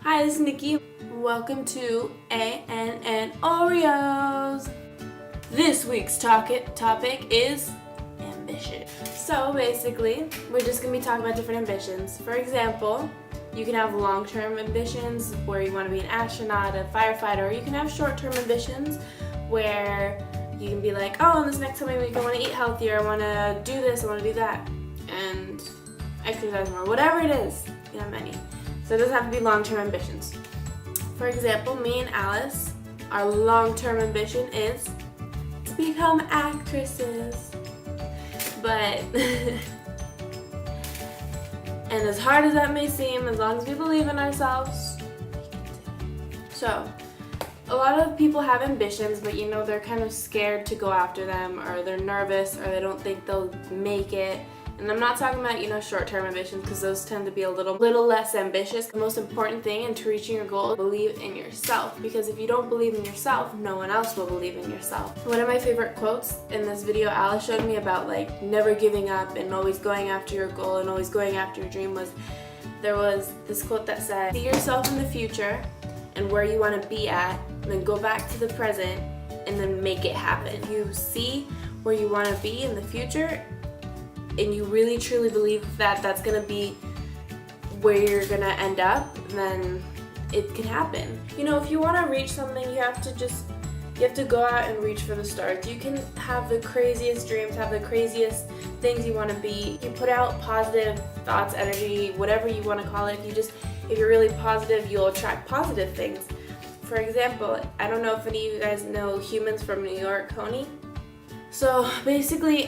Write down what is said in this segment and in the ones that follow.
Hi, this is Nikki. Welcome to ANN Oreos. This week's topic is ambition. So basically, we're just going to be talking about different ambitions. For example, you can have long-term ambitions where you want to be an astronaut, a firefighter, or you can have short-term ambitions where you can be like, oh, in this next coming week I want to eat healthier, I want to do this, I want to do that, and exercise more. Whatever it is, you have many. So it doesn't have to be long-term ambitions. For example, me and Alice, our long-term ambition is to become actresses. But, and as hard as that may seem, as long as we believe in ourselves, we can do it. So, a lot of people have ambitions, but they're kind of scared to go after them, or they're nervous, or they don't think they'll make it. And I'm not talking about, short-term ambitions, because those tend to be a little less ambitious. The most important thing into reaching your goal is believe in yourself, because if you don't believe in yourself, no one else will believe in yourself. One of my favorite quotes in this video Alice showed me about never giving up and always going after your goal and always going after your dream there was this quote that said, see yourself in the future and where you want to be at, and then go back to the present and then make it happen. If you see where you want to be in the future and you really truly believe that that's going to be where you're going to end up, then it can happen. If you want to reach something, you have to go out and reach for the stars. You can have the craziest dreams, have the craziest things you want to be. You put out positive thoughts, energy, whatever you want to call it. If you're really positive, you'll attract positive things. For example, I don't know if any of you guys know Humans from New York, Coney. So basically,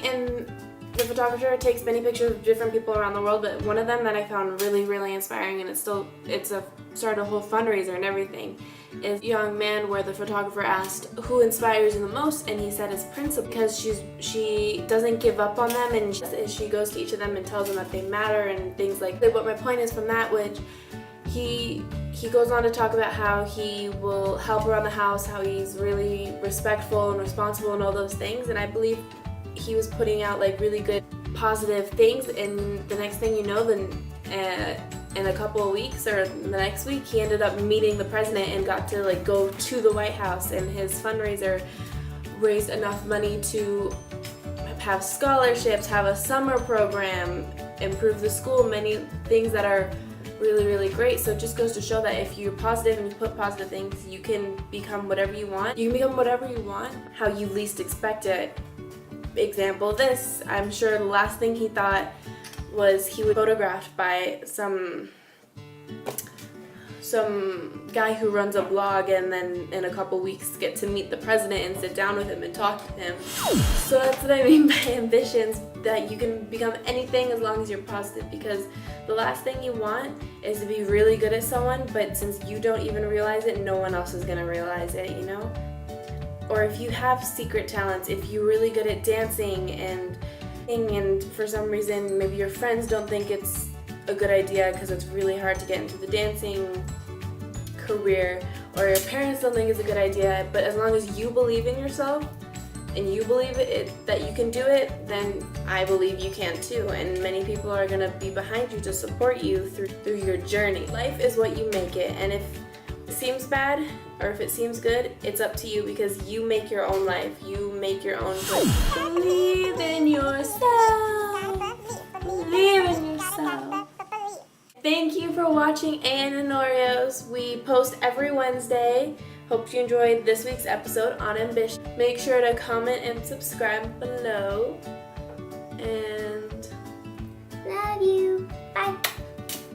the photographer takes many pictures of different people around the world, but one of them that I found really, really inspiring, and started a whole fundraiser and everything, is a young man where the photographer asked who inspires you the most, and he said his principal, because she doesn't give up on them, and she goes to each of them and tells them that they matter and things like that. But my point is from that, which he goes on to talk about how he will help around the house, how he's really respectful and responsible and all those things, and I believe he was putting out really good positive things, and the next thing you know, then in a couple of weeks or the next week, he ended up meeting the president and got to go to the White House, and his fundraiser raised enough money to have scholarships, have a summer program, improve the school, many things that are really, really great. So it just goes to show that if you're positive and you put positive things, you can become whatever you want. You can become whatever you want, how you least expect it. Example, this, I'm sure the last thing he thought was he was photographed by some guy who runs a blog, and then in a couple weeks get to meet the president and sit down with him and talk to him. So that's what I mean by ambitions, that you can become anything as long as you're positive, because the last thing you want is to be really good at someone, but since you don't even realize it, no one else is going to realize it, Or if you have secret talents, if you're really good at dancing and for some reason maybe your friends don't think it's a good idea because it's really hard to get into the dancing career, or your parents don't think it's a good idea, but as long as you believe in yourself and you believe that you can do it, then I believe you can too, and many people are going to be behind you to support you through your journey. Life is what you make it, and if it seems bad or if it seems good, it's up to you, because you make your own life. You make your own choice. Believe in yourself. Believe in yourself. Thank you for watching ANN Oreos. We post every Wednesday. Hope you enjoyed this week's episode on ambition. Make sure to comment and subscribe below. And